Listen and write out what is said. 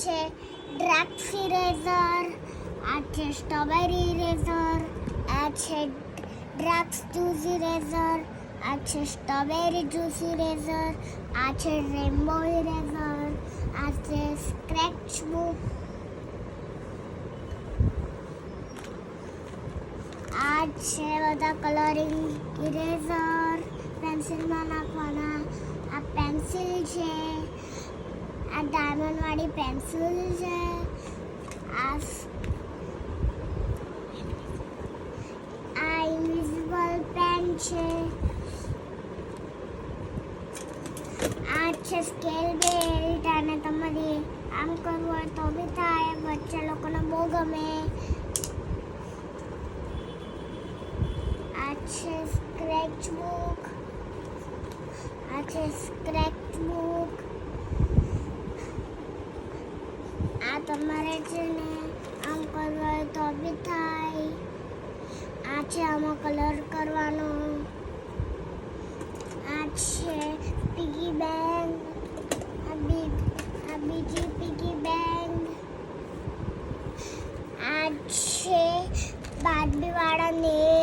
છે ડ્રાક્સ ઇરેઝર, આ છે સ્ટ્રોબેરી ઇરેઝર, આ છે ડ્રાક્સ જ્યુસ ઇરેઝર, આ છે સ્ટ્રોબેરી જ્યુસ ઇરેઝર, આ છે રેનબો ઇરેઝર, આ છે સ્ક્રેચ બુક, આ છે બધા કલરિંગ ઇરેઝર પેન્સિલમાં નાખવાના, આ પેન્સિલ છે, આ ડાયમંડ વાળી પેન્સિલ છે, આ ઇન્વિઝિબલ પેન છે, આ છે સ્કેલ બેલ્ટ, અને તમારે આમ કરવું હોય તો બી થાય, બચ્ચા લોકોને બહુ ગમે. આ છે સ્ક્રેચ બુક, આ છે સ્ક્રેચ બુક, આ તમારે છે ને આમ કરવું હોય તો બી થાય. આ છે આમાં કલર કરવાનો, આ છે પીગી બેંક, આ બીજી પીગી બેંક, આ છે બાર્બી વાળા નેલ,